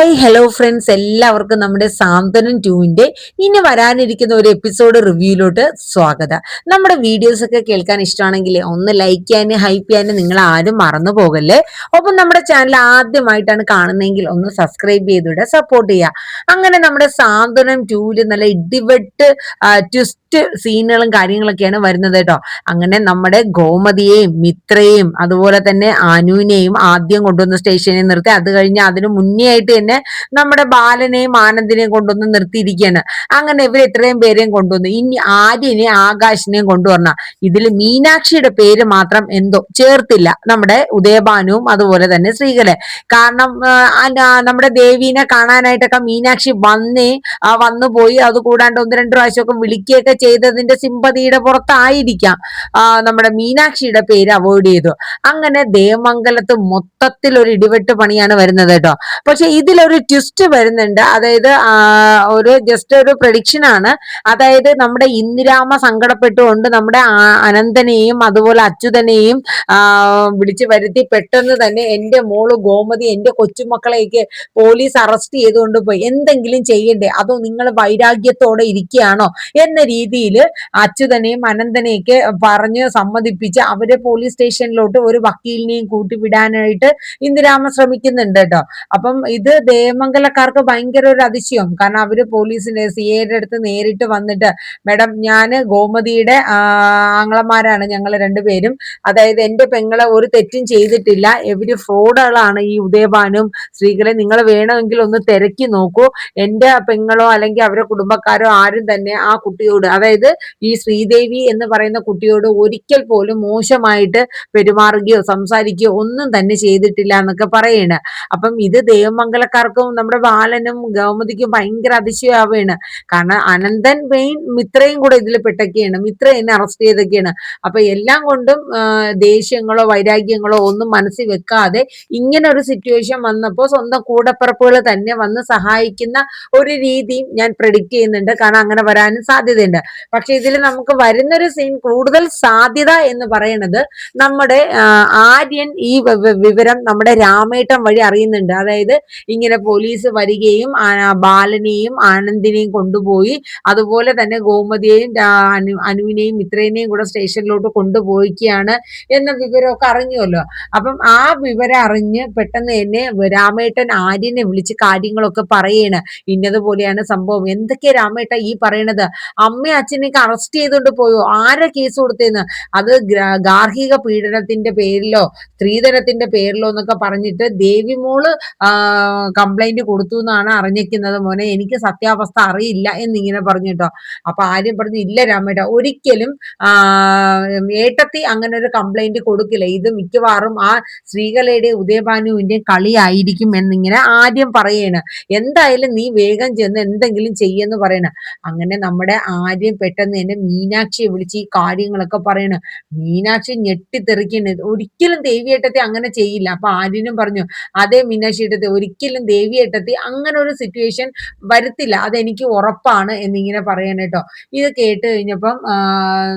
Hi hello friends, എല്ലാവർക്കും നമ്മുടെ സാന്ത്വനം 2-ന്റെ ഇനി വരാനിരിക്കുന്ന ഒരു എപ്പിസോഡ് റിവ്യൂയിലോട്ട് സ്വാഗതം. നമ്മുടെ വീഡിയോസ് ഒക്കെ കേൾക്കാൻ ഇഷ്ടമാണെങ്കിൽ ഒന്ന് ലൈക്ക് ചെയ്യാനും ഹൈപ്പ് ചെയ്യാനും നിങ്ങൾ ആരും മറന്നു പോകല്ലേ. ഒപ്പം നമ്മുടെ ചാനൽ ആദ്യമായിട്ടാണ് കാണുന്നതെങ്കിൽ ഒന്ന് സബ്സ്ക്രൈബ് ചെയ്തിട്ട് സപ്പോർട്ട് ചെയ്യുക. അങ്ങനെ നമ്മുടെ സാന്ത്വനം 2-ല് നല്ല ഇടിവെട്ട് ട്വിസ്റ്റ് സീനുകളും കാര്യങ്ങളൊക്കെയാണ് വരുന്നത് കേട്ടോ. അങ്ങനെ നമ്മുടെ ഗോമതിയെയും മിത്രയെയും അതുപോലെ തന്നെ അനുവിനെയും ആദ്യം കൊണ്ടുവന്ന് സ്റ്റേഷനിൽ നിർത്തി, അത് കഴിഞ്ഞ് അതിന് മുന്നേ ആയിട്ട് തന്നെ നമ്മുടെ ബാലനെയും ആനന്ദിനെയും കൊണ്ടുവന്ന് നിർത്തിയിരിക്കുകയാണ്. അങ്ങനെ ഇവർ ഇത്രയും പേരെയും കൊണ്ടുവന്നു. ഇനി ആര്യനെയും ആകാശിനെയും കൊണ്ടുവരണം. ഇതിൽ മീനാക്ഷിയുടെ പേര് മാത്രം എന്തോ ചേർത്തില്ല, നമ്മുടെ ഉദയഭാനുവും അതുപോലെ തന്നെ ശ്രീകല. കാരണം നമ്മുടെ ദേവീനെ കാണാനായിട്ടൊക്കെ മീനാക്ഷി വന്നു പോയി. അത് കൂടാണ്ട് ഒന്ന് രണ്ട് പ്രാവശ്യമൊക്കെ വിളിക്കുകയൊക്കെ ചെയ്തതിന്റെ സിമ്പതിയുടെ പുറത്തായിരിക്കാം നമ്മുടെ മീനാക്ഷിയുടെ പേര് അവോയ്ഡ് ചെയ്തു. അങ്ങനെ ദേവമംഗലത്ത് മൊത്തത്തിൽ ഒരു ഇടിവെട്ട് പണിയാണ് വരുന്നത് കേട്ടോ. പക്ഷെ ഇതിലൊരു ട്വിസ്റ്റ് വരുന്നുണ്ട്. അതായത് ഒരു ജസ്റ്റ് ഒരു പ്രഡിക്ഷൻ ആണ്. അതായത് നമ്മുടെ ഇന്ദിരാമ സങ്കടപ്പെട്ടുകൊണ്ട് നമ്മുടെ അനന്തനെയും അതുപോലെ അച്യുതനെയും വിളിച്ചു വരുത്തി പെട്ടെന്ന് തന്നെ എന്റെ മോള് ഗോമതി, എന്റെ കൊച്ചുമക്കളെയൊക്കെ പോലീസ് അറസ്റ്റ് ചെയ്തുകൊണ്ട് പോയി, എന്തെങ്കിലും ചെയ്യണ്ടേ, അതോ നിങ്ങൾ വൈരാഗ്യത്തോടെ ഇരിക്കുകയാണോ എന്ന രീതിയിൽ അച്യുതനെയും അനന്തനെയൊക്കെ പറഞ്ഞ് സമ്മതിപ്പിച്ച് അവരെ പോലീസ് സ്റ്റേഷനിലോട്ട് ഒരു വക്കീലിനെയും കൂട്ടിവിടാനായിട്ട് ഇന്ദിരാമ ശ്രമിക്കുന്നുണ്ട് കേട്ടോ. അപ്പം ഇത് ദേവമംഗലക്കാർക്ക് ഭയങ്കര ഒരു അതിശയം. കാരണം അവര് പോലീസിന്റെ സിഐയുടെ അടുത്ത് നേരിട്ട് വന്നിട്ട്, മേഡം ഞാന് ഗോമതിയുടെ ആങ്ങളമാരാണ് ഞങ്ങൾ രണ്ടുപേരും, അതായത് എന്റെ പെങ്ങളെ ഒരു തെറ്റും ചെയ്തിട്ടില്ല, ഇവര് ഫ്രോഡുകളാണ് ഈ ഉദയഭാനും സ്ത്രീകളെ, നിങ്ങൾ വേണമെങ്കിൽ ഒന്ന് തിരക്കി നോക്കൂ, എന്റെ പെങ്ങളോ അല്ലെങ്കിൽ അവരുടെ കുടുംബക്കാരോ ആരും തന്നെ ആ കുട്ടിയോട്, അതായത് ഈ ശ്രീദേവി എന്ന് പറയുന്ന കുട്ടിയോട് ഒരിക്കൽ പോലും മോശമായിട്ട് പെരുമാറുകയോ സംസാരിക്കുകയോ ഒന്നും തന്നെ ചെയ്തിട്ടില്ല എന്നൊക്കെ പറയണ്. അപ്പം ഇത് ദേവമംഗലക്കാർക്കും നമ്മുടെ ബാലനും ഗൗമതിക്കും ഭയങ്കര അതിശയാവുകയാണ്. കാരണം അനന്തൻ മെയിൻ മിത്രയും കൂടെ ഇതിൽ പെട്ടൊക്കെയാണ്, മിത്ര എന്നെ അറസ്റ്റ് ചെയ്തൊക്കെയാണ്. അപ്പൊ എല്ലാം കൊണ്ടും ദേഷ്യങ്ങളോ വൈരാഗ്യങ്ങളോ ഒന്നും മനസ്സിൽ വെക്കാതെ ഇങ്ങനെ ഒരു സിറ്റുവേഷൻ വന്നപ്പോൾ സ്വന്തം കൂടപ്പിറപ്പുകൾ തന്നെ വന്ന് സഹായിക്കുന്ന ഒരു രീതിയും ഞാൻ പ്രെഡിക്റ്റ് ചെയ്യുന്നുണ്ട്. കാരണം അങ്ങനെ വരാനും സാധ്യതയുണ്ട്. പക്ഷെ ഇതിൽ നമുക്ക് വരുന്നൊരു സീൻ കൂടുതൽ സാധ്യത എന്ന് പറയുന്നത്, നമ്മുടെ ആര്യൻ ഈ വിവരം നമ്മുടെ രാമേട്ടൻ വഴി അറിയുന്നുണ്ട്. അതായത് ഇങ്ങനെ പോലീസ് വരികയും ബാലനെയും ആനന്ദിനെയും കൊണ്ടുപോയി, അതുപോലെ തന്നെ ഗോമതിയെയും അനുവിനെയും മിത്രേനെയും കൂടെ സ്റ്റേഷനിലോട്ട് കൊണ്ടുപോയിക്കുകയാണ് എന്ന വിവരമൊക്കെ അറിഞ്ഞുവല്ലോ. അപ്പം ആ വിവരം അറിഞ്ഞ് പെട്ടെന്ന് തന്നെ രാമേട്ടൻ ആര്യനെ വിളിച്ച് കാര്യങ്ങളൊക്കെ പറയാണ്. ഇന്നതുപോലെയാണ് സംഭവം. എന്തൊക്കെയാ രാമേട്ട ഈ പറയണത്? അമ്മയും അച്ഛനെയൊക്കെ അറസ്റ്റ് ചെയ്തുകൊണ്ട് പോയോ? ആരെ കേസ് കൊടുത്തേന്ന്? അത് ഗാർഹിക പീഡനത്തിന്റെ പേരിലോ സ്ത്രീധനത്തിന്റെ പേരിലോ എന്നൊക്കെ പറഞ്ഞിട്ട് ദേവിമോള് കംപ്ലൈന്റ് കൊടുത്തു എന്നാണ് അറിഞ്ഞിരിക്കുന്നത്. മോനെ, എനിക്ക് സത്യാവസ്ഥ അറിയില്ല എന്നിങ്ങനെ പറഞ്ഞിട്ടോ. അപ്പൊ ആര്യം പറഞ്ഞു, ഇല്ല രാമേട്ട, ഒരിക്കലും ഏട്ടത്തി അങ്ങനെ ഒരു കംപ്ലൈന്റ് കൊടുക്കില്ല, ഇത് മിക്കവാറും ആ ശ്രീകലയുടെ ഉദയഭാനുവിന്റെ കളിയായിരിക്കും എന്നിങ്ങനെ ആര്യം പറയണ്. എന്തായാലും നീ വേഗം ചെന്ന് എന്തെങ്കിലും ചെയ്യെന്ന് പറയണ. അങ്ങനെ നമ്മുടെ ആര്യം പെട്ടെന്ന് തന്നെ മീനാക്ഷിയെ വിളിച്ച് ഈ കാര്യങ്ങളൊക്കെ പറയണ. മീനാക്ഷി ഞെട്ടിത്തെറിക്കണ്. ഒരിക്കലും ദേവിയേട്ടത്തെ അങ്ങനെ ചെയ്യില്ല. അപ്പൊ ആര്യനും പറഞ്ഞു, അതേ മീനാക്ഷി ഏട്ടത്തി, ഒരിക്കലും ദേവിയേട്ടത്തി അങ്ങനെ ഒരു സിറ്റുവേഷൻ വരുത്തില്ല, അതെനിക്ക് ഉറപ്പാണ് എന്നിങ്ങനെ പറയാൻ കേട്ടോ. ഇത് കേട്ട് കഴിഞ്ഞപ്പം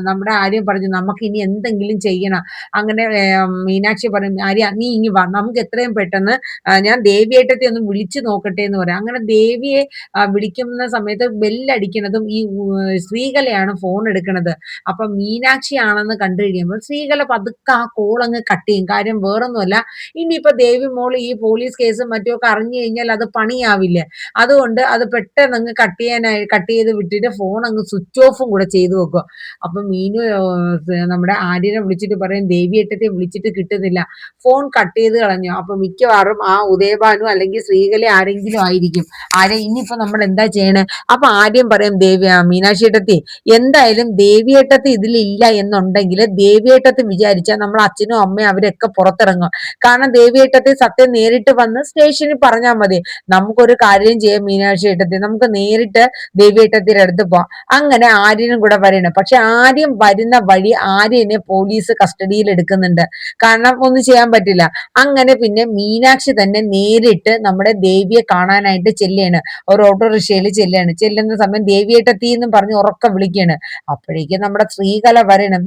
നമ്മുടെ ആര്യം പറഞ്ഞു, നമുക്ക് ഇനി എന്തെങ്കിലും ചെയ്യണം. അങ്ങനെ മീനാക്ഷി പറയും, ആര്യ നീ ഇനി വാ, നമുക്ക് എത്രയും പെട്ടെന്ന് ഞാൻ ദേവിയേട്ടത്തെ ഒന്ന് വിളിച്ചു നോക്കട്ടെ എന്ന് പറയാം. അങ്ങനെ ദേവിയെ വിളിക്കുന്ന സമയത്ത് ബെല്ലടിക്കുന്നതും ഈ ശ്രീകലയാണ് ഫോൺ എടുക്കുന്നത്. അപ്പൊ മീനാക്ഷി ആണെന്ന് കണ്ടു കഴിയുമ്പോൾ ശ്രീകല പതുക്കെ ആ കോൾ അങ്ങ് കട്ട് ചെയ്യും. കാര്യം വേറൊന്നുമല്ല, ഇനിയിപ്പോ ദേവി മോള് ഈ പോലീസ് കേസും മറ്റുമൊക്കെ അറിഞ്ഞു കഴിഞ്ഞാൽ അത് പണിയാവില്ലേ. അതുകൊണ്ട് അത് പെട്ടെന്ന് അങ്ങ് കട്ട് ചെയ്ത് വിട്ടിട്ട് ഫോൺ അങ്ങ് സ്വിച്ച് ഓഫും കൂടെ ചെയ്തു വെക്കുക. അപ്പൊ മീനു നമ്മുടെ ആര്യനെ വിളിച്ചിട്ട് പറയും, ദേവിയേട്ടത്തെ വിളിച്ചിട്ട് കിട്ടുന്നില്ല, ഫോൺ കട്ട് ചെയ്ത് കളഞ്ഞു. അപ്പൊ മിക്കവാറും ആ ഉദയഭാനു അല്ലെങ്കിൽ ശ്രീകല ആരെങ്കിലും ആയിരിക്കും. ഇനിയിപ്പോ നമ്മൾ എന്താ ചെയ്യണേ? അപ്പൊ ആര്യം പറയും, മീനാക്ഷി ഏട്ടത്തി, എന്തായാലും ദേവിയേട്ടത്തി ഇതിലില്ല എന്നുണ്ടെങ്കിൽ ദേവിയേട്ടത്തി വിചാരിച്ചാൽ നമ്മൾ അച്ഛനും അമ്മയും അവരൊക്കെ പുറത്തിറങ്ങും. കാരണം ദേവിയേട്ടത്തി സത്യം നേരിട്ട് വന്ന് സ്റ്റേഷനിൽ പറഞ്ഞാൽ മതി. നമുക്കൊരു കാര്യം ചെയ്യാം മീനാക്ഷി ഏട്ടത്തി, നമുക്ക് നേരിട്ട് ദേവിയേട്ടത്തിന്റെ അടുത്ത് പോവാം. അങ്ങനെ ആര്യനും കൂടെ വരണം. പക്ഷെ ആര്യം വരുന്ന വഴി ആര്യനെ പോലീസ് കസ്റ്റഡിയിൽ എടുക്കുന്നുണ്ട്. കാരണം ഒന്നും ചെയ്യാൻ പറ്റില്ല. അങ്ങനെ പിന്നെ മീനാക്ഷി തന്നെ നേരിട്ട് നമ്മുടെ ദേവിയെ കാണാനായിട്ട് ചെല്ലുകയാണ്. ഒരു ഓട്ടോറിക്ഷയിൽ ചെല്ലുകയാണ്. ചെല്ലുന്ന സമയം ദേവിയേട്ടത്തി എന്നും പറഞ്ഞ് ഉറക്കം വിളിക്കുകയാണ്. അപ്പോഴേക്കും നമ്മുടെ ശ്രീകല വരണം.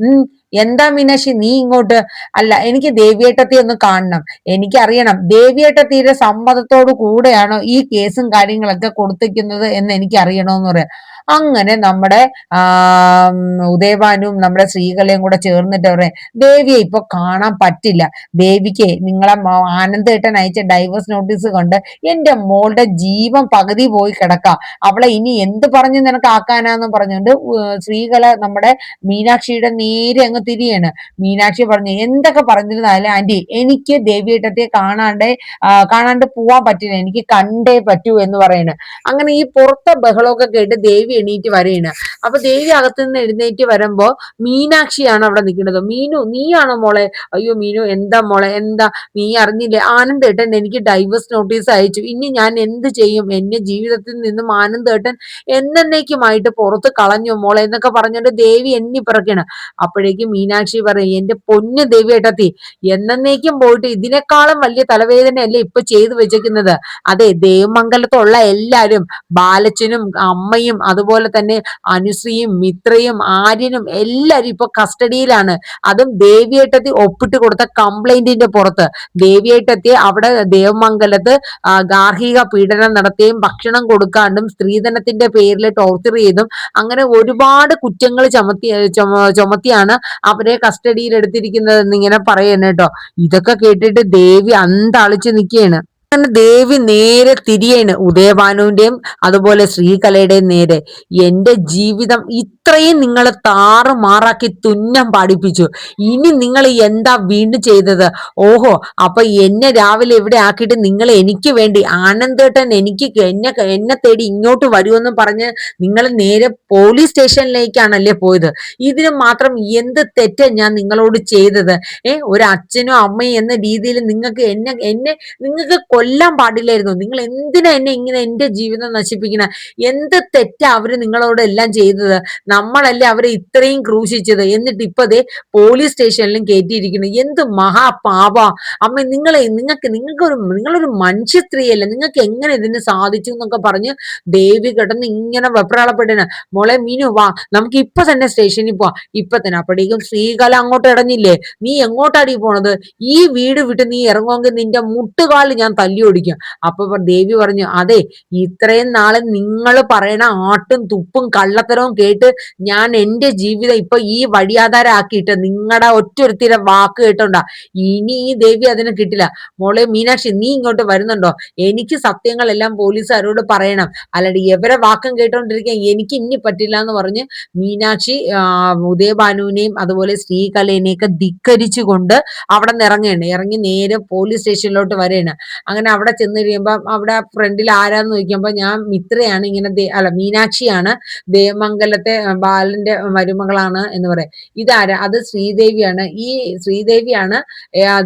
എന്താ മീനാക്ഷി നീ ഇങ്ങോട്ട്? അല്ല, എനിക്ക് ദേവിയേട്ടത്തി ഒന്ന് കാണണം, എനിക്കറിയണം ദേവിയേട്ടത്തിയുടെ സമ്മതത്തോടു കൂടെയാണോ ഈ കേസും കാര്യങ്ങളൊക്കെ കൊടുത്തിരിക്കുന്നത് എന്ന് എനിക്ക് അറിയണമെന്ന് പറയാം. അങ്ങനെ നമ്മുടെ ആ ഉദയഭാനും നമ്മുടെ ശ്രീകലയും കൂടെ ചേർന്നിട്ട് പറയാം, ദേവിയെ ഇപ്പൊ കാണാൻ പറ്റില്ല, ദേവിക്ക് നിങ്ങളെ ആനന്ദേട്ടൻ അയച്ച ഡൈവേഴ്സ് നോട്ടീസ് കൊണ്ട് എന്റെ മോളുടെ ജീവൻ പകുതി പോയി കിടക്കാം, അവളെ ഇനി എന്ത് പറഞ്ഞ് നിനക്ക് ആക്കാനാന്ന് പറഞ്ഞുകൊണ്ട് ശ്രീകല നമ്മുടെ മീനാക്ഷിയുടെ നേരെ അങ്ങ് തിരിയാണ്. മീനാക്ഷി പറഞ്ഞു, എന്തൊക്കെ പറഞ്ഞിരുന്നാലും ആന്റി എനിക്ക് ദേവിയേട്ടത്തെ കാണാണ്ട് പോവാൻ പറ്റില്ല, എനിക്ക് കണ്ടേ പറ്റൂ എന്ന് പറയുന്നത്. അങ്ങനെ ഈ പുറത്തെ ബഹളമൊക്കെ കേട്ട് ദേവി എണീറ്റ് വരെയാണ്. അപ്പൊ ദേവി അകത്തുനിന്ന് എഴുന്നേറ്റ് വരുമ്പോ മീനാക്ഷിയാണ് അവിടെ നിൽക്കുന്നത്. മീനു നീയാണോ മോളെ? അയ്യോ മീനു, എന്താ മോളെ, എന്താ നീ അറിഞ്ഞില്ലേ, ആനന്ദേട്ടൻ എനിക്ക് ഡൈവേഴ്സ് നോട്ടീസ് അയച്ചു, ഇനി ഞാൻ എന്ത് ചെയ്യും, എന്നെ ജീവിതത്തിൽ നിന്നും ആനന്ദേട്ടൻ എന്നേക്കുമായിട്ട് പുറത്ത് കളഞ്ഞു മോളെ എന്നൊക്കെ പറഞ്ഞിട്ട് ദേവി എണ്ണി പിറക്കാണ്. അപ്പോഴേക്കും മീനാക്ഷി പറയും, എന്റെ പൊന്ന് ദേവി ഏട്ടത്തി, എന്നേക്കും പോയിട്ട് ഇതിനേക്കാളും വലിയ തലവേദനയല്ലേ ഇപ്പൊ ചെയ്തു വെച്ചേക്കുന്നത്. അതെ, ദേവമംഗലത്തുള്ള എല്ലാരും, ബാലച്ചനും അമ്മയും അതുപോലെ തന്നെ അനുശ്രീയും മിത്രയും ആര്യനും എല്ലാരും ഇപ്പൊ കസ്റ്റഡിയിലാണ്. അതും ദേവിയേട്ടത്തി ഒപ്പിട്ട് കൊടുത്ത കംപ്ലൈന്റിന്റെ പുറത്ത്. ദേവിയേട്ടത്തി അവിടെ ദേവമംഗലത്ത് ഗാർഹിക പീഡനം നടത്തുകയും ഭക്ഷണം കൊടുക്കാണ്ടും സ്ത്രീധനത്തിന്റെ പേരിൽ ടോർച്ചർ ചെയ്തും അങ്ങനെ ഒരുപാട് കുറ്റങ്ങൾ ചുമത്തിയാണ് അവരെ കസ്റ്റഡിയിൽ എടുത്തിരിക്കുന്നത് എന്നിങ്ങനെ പറയുന്നു കേട്ടോ. ഇതൊക്കെ കേട്ടിട്ട് ദേവി അന്താളിച്ച് നിൽക്കുകയാണ്. അങ്ങനെ ദേവി നേരെ തിരിയാണ് ഉദയഭാനുവിന്റെയും അതുപോലെ ശ്രീകലയുടെയും നേരെ. എന്റെ ജീവിതം ഇത്രയും നിങ്ങൾ താറുമാറാക്കി തുന്നം പാടിപ്പിച്ചു, ഇനി നിങ്ങൾ എന്താ വീണ്ടും ചെയ്തത്? ഓഹോ, അപ്പൊ എന്നെ രാവിലെ ഇവിടെ ആക്കിയിട്ട് നിങ്ങൾ എനിക്ക് വേണ്ടി ആനന്ദേട്ടൻ എനിക്ക് എന്നെ തേടി ഇങ്ങോട്ട് വരുമെന്ന് പറഞ്ഞ് നിങ്ങൾ നേരെ പോലീസ് സ്റ്റേഷനിലേക്കാണല്ലേ പോയത്? ഇതിന് മാത്രം എന്ത് തെറ്റാ ഞാൻ നിങ്ങളോട് ചെയ്തത്? ഒരു അച്ഛനും അമ്മയും എന്ന രീതിയിൽ നിങ്ങൾക്ക് നിങ്ങൾക്ക് കൊല്ലാൻ പാടില്ലായിരുന്നു. നിങ്ങൾ എന്തിനാ എന്നെ ഇങ്ങനെ എന്റെ ജീവിതം നശിപ്പിക്കണ? എന്ത് തെറ്റാ അവര് നിങ്ങളോട് എല്ലാം ചെയ്തത്? നമ്മളല്ലേ അവരെ ഇത്രയും ക്രൂശിച്ചത്, എന്നിട്ട് ഇപ്പൊ ദേ പോലീസ് സ്റ്റേഷനിലും കയറ്റിയിരിക്കുന്നു. എന്ത് മഹാപാപ അമ്മ, നിങ്ങളൊരു മനുഷ്യ സ്ത്രീയല്ലേ, നിങ്ങൾക്ക് എങ്ങനെ ഇതിന് സാധിച്ചു എന്നൊക്കെ പറഞ്ഞ് ദേവി കിടന്ന് ഇങ്ങനെ വെപ്രാളപ്പെടണ്. മോളെ മീനു വാ, നമുക്ക് ഇപ്പൊ തന്നെ സ്റ്റേഷനിൽ പോവാം, ഇപ്പൊ തന്നെ. അപ്പോഴേക്കും ശ്രീകല അങ്ങോട്ട് ഇടഞ്ഞില്ലേ, നീ എങ്ങോട്ടാടി പോണത്? ഈ വീട് വിട്ട് നീ ഇറങ്ങുമെങ്കിൽ നിന്റെ മുട്ടുകാല് ഞാൻ തല്ലി ഓടിക്കും. അപ്പൊ ദേവി പറഞ്ഞു, അതെ, ഇത്രയും നാളെ നിങ്ങൾ പറയണ ആട്ടും തുപ്പും കള്ളത്തരവും കേട്ട് ഞാൻ എന്റെ ജീവിതം ഇപ്പൊ ഈ വഴിയാധാരാക്കിയിട്ട് നിങ്ങളുടെ ഒറ്റൊരുത്തിരെ വാക്ക് കേട്ടോണ്ടാ. ഇനി ഈ ദേവി അതിന് കിട്ടില്ല. മോളെ മീനാക്ഷി, നീ ഇങ്ങോട്ട് വരുന്നുണ്ടോ? എനിക്ക് സത്യങ്ങളെല്ലാം പോലീസുകാരോട് പറയണം, അല്ലാണ്ട് എവരെ വാക്കും കേട്ടോണ്ടിരിക്കാൻ എനിക്ക് ഇനി പറ്റില്ല എന്ന് പറഞ്ഞ് മീനാക്ഷി ഉദയഭാനുവിനെയും അതുപോലെ ശ്രീകലേനെയൊക്കെ ധിക്കരിച്ചുകൊണ്ട് അവിടെ നിന്ന് ഇറങ്ങി നേരെ പോലീസ് സ്റ്റേഷനിലോട്ട് വരെയാണ്. അങ്ങനെ അവിടെ ചെന്ന് കഴിയുമ്പോൾ അവിടെ ഫ്രണ്ടിൽ ആരാന്ന് ചോദിക്കുമ്പോ ഞാൻ മിത്രയാണ്, ഇങ്ങനെ മീനാക്ഷിയാണ്, ദേവമംഗലത്തെ ബാലന്റെ മരുമകളാണ് എന്ന് പറയാം. ഇതാരാ? അത് ശ്രീദേവിയാണ്. ഈ ശ്രീദേവിയാണ്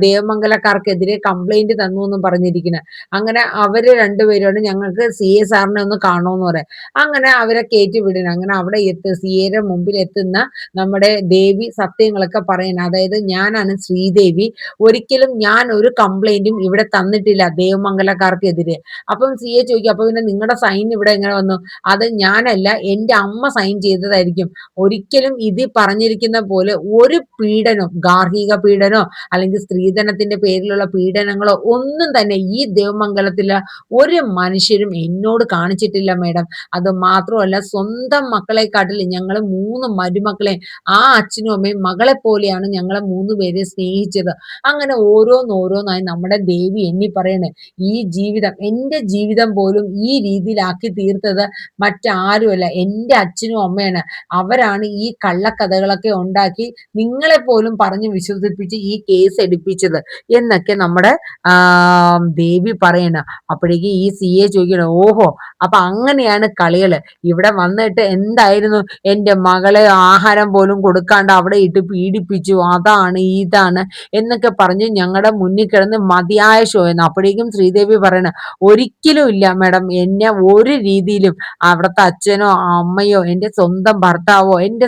ദേവമംഗലക്കാർക്കെതിരെ കംപ്ലൈന്റ് തന്നു എന്നും പറഞ്ഞിരിക്കുന്നത്. അങ്ങനെ അവര് രണ്ടുപേരോട് ഞങ്ങൾക്ക് CA സാറിനെ ഒന്ന് കാണുമെന്ന് പറയാം. അങ്ങനെ അവരെ കയറ്റി വിടണം. അങ്ങനെ അവിടെ CAയുടെ മുമ്പിൽ എത്തുന്ന നമ്മുടെ ദേവി സത്യങ്ങളൊക്കെ പറയണം. അതായത്, ഞാനാണ് ശ്രീദേവി, ഒരിക്കലും ഞാൻ ഒരു കംപ്ലൈന്റും ഇവിടെ തന്നിട്ടില്ല ദേവമംഗലക്കാർക്കെതിരെ. അപ്പം CA ചോദിക്കും, അപ്പൊ പിന്നെ നിങ്ങളുടെ സൈൻ ഇവിടെ എങ്ങനെ വന്നു? അത് ഞാനല്ല, എന്റെ അമ്മ സൈൻ ചെയ്തതായിരിക്കും. ഒരിക്കലും ഇത് പറഞ്ഞിരിക്കുന്ന പോലെ ഒരു പീഡനോ, ഗാർഹിക പീഡനോ അല്ലെങ്കിൽ സ്ത്രീധനത്തിന്റെ പേരിലുള്ള പീഡനങ്ങളോ ഒന്നും തന്നെ ഈ ദേവമംഗലത്തിലെ ഒരു മനുഷ്യരും എന്നോട് കാണിച്ചിട്ടില്ല മേഡം. അത് മാത്രമല്ല, സ്വന്തം മക്കളെക്കാട്ടിൽ ഞങ്ങൾ 3 മരുമക്കളെ ആ അച്ഛനും അമ്മയും മകളെ പോലെയാണ് ഞങ്ങളെ 3 പേരെ സ്നേഹിച്ചത്. അങ്ങനെ ഓരോന്നോരോന്നായി നമ്മുടെ ദേവി എണ്ണി പറയണേ, ഈ ജീവിതം, എന്റെ ജീവിതം പോലും ഈ രീതിയിലാക്കി തീർത്തത് മറ്റാരുമല്ല, എന്റെ അച്ഛനും അമ്മയാണ്. അവരാണ് ഈ കള്ളക്കഥകളൊക്കെ ഉണ്ടാക്കി നിങ്ങളെ പോലും പറഞ്ഞ് വിശ്വസിപ്പിച്ച് ഈ കേസ് എടുപ്പിച്ചത് എന്നൊക്കെ നമ്മുടെ ദേവി പറയണ. അപ്പോഴേക്കും ഈ CA ചോദിക്കണം, ഓഹോ, അപ്പൊ അങ്ങനെയാണ് കളികള്. ഇവിടെ വന്നിട്ട് എന്തായിരുന്നു, എന്റെ മകളെ ആഹാരം പോലും കൊടുക്കാണ്ട് അവിടെ ഇട്ട് പീഡിപ്പിച്ചു, അതാണ് ഇതാണ് എന്നൊക്കെ പറഞ്ഞ് ഞങ്ങളുടെ മുന്നിൽ കിടന്ന് മതിയായ ഷോ എന്ന്. അപ്പോഴേക്കും അപ്പോഴത്തേക്കും ശ്രീദേവി പറയണ, ഒരിക്കലും ഇല്ല മാഡം, എന്നെ ഒരു രീതിയിലും അവിടുത്തെ അച്ഛനോ അമ്മയോ എന്റെ സ്വന്തം ഭർത്താവോ എന്റെ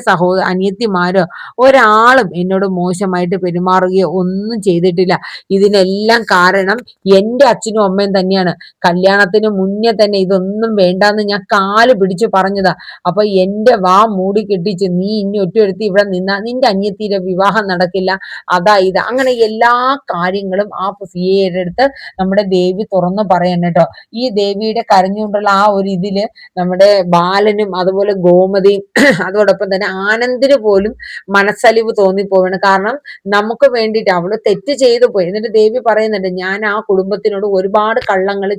അനിയത്തിമാരോ ഒരാളും എന്നോട് മോശമായിട്ട് പെരുമാറുകയോ ഒന്നും ചെയ്തിട്ടില്ല. ഇതിനെല്ലാം കാരണം എന്റെ അച്ഛനും അമ്മയും തന്നെയാണ്. കല്യാണത്തിന് മുന്നേ തന്നെ ഇതൊന്നും വേണ്ടാന്ന് ഞാൻ കാല് പിടിച്ച് പറഞ്ഞതാ. അപ്പൊ എന്റെ വാ മൂടി കെട്ടിച്ച് നീ ഇനി ഒറ്റയൊരുത്തി ഇവിടെ നിന്നാ നിന്റെ അനിയത്തിയുടെ വിവാഹം നടക്കില്ല, അതാ ഇത്, അങ്ങനെ എല്ലാ കാര്യങ്ങളും ആ സിയുടെ അടുത്ത് നമ്മുടെ ദേവി തുറന്നു പറയണം കേട്ടോ. ഈ ദേവിയുടെ കരഞ്ഞുകൊണ്ടുള്ള ആ ഒരു ഇതില് നമ്മുടെ ബാലനും അതുപോലെ ഗോമതിയും അതോടൊപ്പം തന്നെ ആനന്ദിന് പോലും മനസ്സലിവ് തോന്നിപ്പോവാണ്. കാരണം നമുക്ക് വേണ്ടിയിട്ട് അവള് തെറ്റ് ചെയ്തു പോയി. എന്നിട്ട് ദേവി പറയുന്നുണ്ട്, ഞാൻ ആ കുടുംബത്തിനോട് ഒരുപാട് കള്ളങ്ങൾ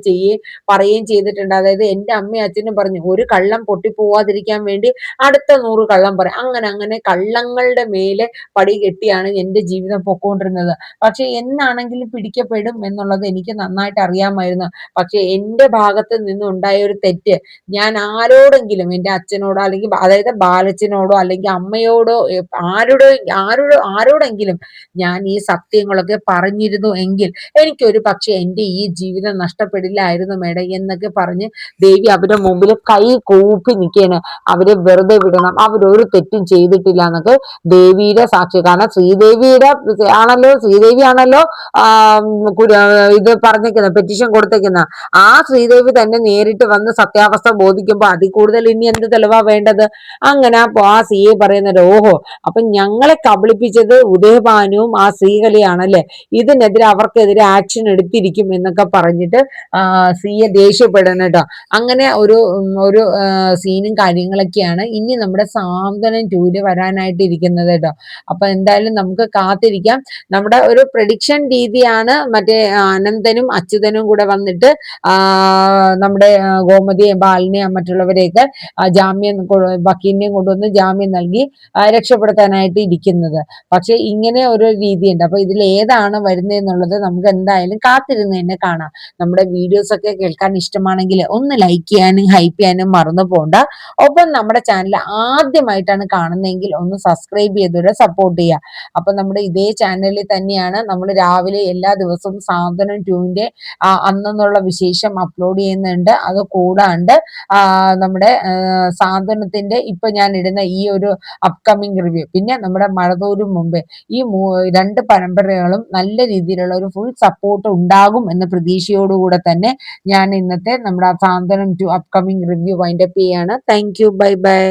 പറയുകയും ചെയ്തിട്ടുണ്ട്. അതായത് എന്റെ അമ്മയും അച്ഛനും പറഞ്ഞു ഒരു കള്ളം പൊട്ടിപ്പോവാതിരിക്കാൻ വേണ്ടി അടുത്ത 100 കള്ളം പറയും. അങ്ങനെ അങ്ങനെ കള്ളങ്ങളുടെ മേലെ പടി കെട്ടിയാണ് എന്റെ ജീവിതം പൊക്കോണ്ടിരുന്നത്. പക്ഷെ എന്നാണെങ്കിലും പിടിക്കപ്പെടും എന്നുള്ളത് എനിക്ക് നന്നായിട്ട് അറിയാമായിരുന്നു. പക്ഷെ എന്റെ ഭാഗത്ത് നിന്നുണ്ടായ ഒരു തെറ്റ് ഞാൻ ആരോടെങ്കിലും, എന്റെ അച്ഛനോടോ അല്ലെങ്കിൽ അതായത് ബാലച്ചനോടോ അല്ലെങ്കിൽ അമ്മയോടോ ആരോടെങ്കിലും ഞാൻ ഈ സത്യങ്ങളൊക്കെ പറഞ്ഞിരുന്നു എങ്കിൽ എനിക്കൊരു പക്ഷെ എന്റെ ഈ ജീവിതം നഷ്ടപ്പെടില്ലായിരുന്നു മേഡം എന്നൊക്കെ പറഞ്ഞ് ദേവി അവരുടെ മുമ്പിൽ കൈ കൂപ്പി നിൽക്കുകയാണ്. അവരെ വെറുതെ വിടണം, അവരൊരു തെറ്റും ചെയ്തിട്ടില്ല എന്നൊക്കെ ദേവിയുടെ സാക്ഷി. കാരണം ശ്രീദേവി ആണല്ലോ ഇത് പറഞ്ഞേക്കുന്ന പെറ്റീഷൻ കൊടുത്തേക്കുന്ന. ആ ശ്രീദേവി തന്നെ നേരിട്ട് വന്ന് സത്യാവസ്ഥ ബോധിക്കുമ്പോ അതിൽ കൂടുതൽ ഇനി എന്ത് തെളിവാ വേണ്ടത്? അങ്ങനെ ആ സിയെ പറയുന്നത്, ഓഹോ അപ്പൊ ഞങ്ങളെ കബളിപ്പിച്ചത് ഉദയഭാനുവും ആ ശ്രീകലയാണല്ലേ, ഇതിനെതിരെ അവർക്കെതിരെ ആക്ഷൻ എടുത്തിരിക്കും എന്നൊക്കെ പറഞ്ഞിട്ട് സിയെ ദേഷ്യപ്പെടണം കേട്ടോ. അങ്ങനെ ഒരു സീനും കാര്യങ്ങളൊക്കെയാണ് ഇനി നമ്മുടെ സാന്ത്വനം 2 വരാനായിട്ട് ഇരിക്കുന്നത് കേട്ടോ. അപ്പൊ എന്തായാലും നമുക്ക് കാത്തിരിക്കാം. നമ്മുടെ ഒരു പ്രഡിക്ഷൻ രീതിയാണ് മറ്റേ അനന്തനും അച്യുതനും കൂടെ വന്നിട്ട് നമ്മുടെ ഗോമതിയെയും ബാലിനെയും മറ്റുള്ളവരെയൊക്കെ ജാമ്യം വക്കീലിനെയും കൊണ്ടുവന്ന് ജാമ്യം നൽകി രക്ഷപ്പെടുത്താനായിട്ട് ഇരിക്കുന്നത്. പക്ഷെ ഇങ്ങനെ ഒരു രീതിയുണ്ട്. അപ്പൊ ഇതിൽ ഏതാണ് വരുന്നതെന്നുള്ളത് നമുക്ക് എന്തായാലും കാത്തിരുന്ന് തന്നെ കാണാം. നമ്മുടെ വീഡിയോസ് ഒക്കെ കേൾക്കാൻ ഇഷ്ടമാണെങ്കിൽ ഒന്ന് ലൈക്ക് ചെയ്യാനും ഹൈപ്പ് ചെയ്യാനും മറന്നു പോകണ്ട. ഒപ്പം നമ്മുടെ ചാനൽ ആദ്യമായിട്ടാണ് കാണുന്നതെങ്കിൽ ഒന്ന് സബ്സ്ക്രൈബ് ചെയ്തോടെ സപ്പോർട്ട് ചെയ്യുക. അപ്പൊ നമ്മുടെ ഇതേ ചാനലിൽ തന്നെയാണ് നമ്മൾ രാവിലെ എല്ലാ ദിവസവും സാന്ത്വനം 2ന്റെ അന്നുള്ള വിശേഷം അപ്ലോഡ് ചെയ്യുന്നുണ്ട്. അത് കൂടാണ്ട് നമ്മുടെ സാന്ത്വനത്തിന്റെ ഇപ്പൊ ഞാൻ ഇടുന്ന ഈ ഒരു അപ്കമിങ് റിവ്യൂ, പിന്നെ നമ്മുടെ മഴതോരും മുമ്പേ, ഈ 2 പരമ്പരകളും നല്ല രീതിയിലുള്ള ഒരു ഫുൾ സപ്പോർട്ട് ഉണ്ടാകും എന്ന പ്രതീക്ഷയോടുകൂടെ തന്നെ ഞാൻ ഇന്നത്തെ നമ്മുടെ സാന്ത്വനം 2 അപ്കമിങ് റിവ്യൂ വൈൻഡപ്പ് ചെയ്യാണ്. Thank you, bye bye.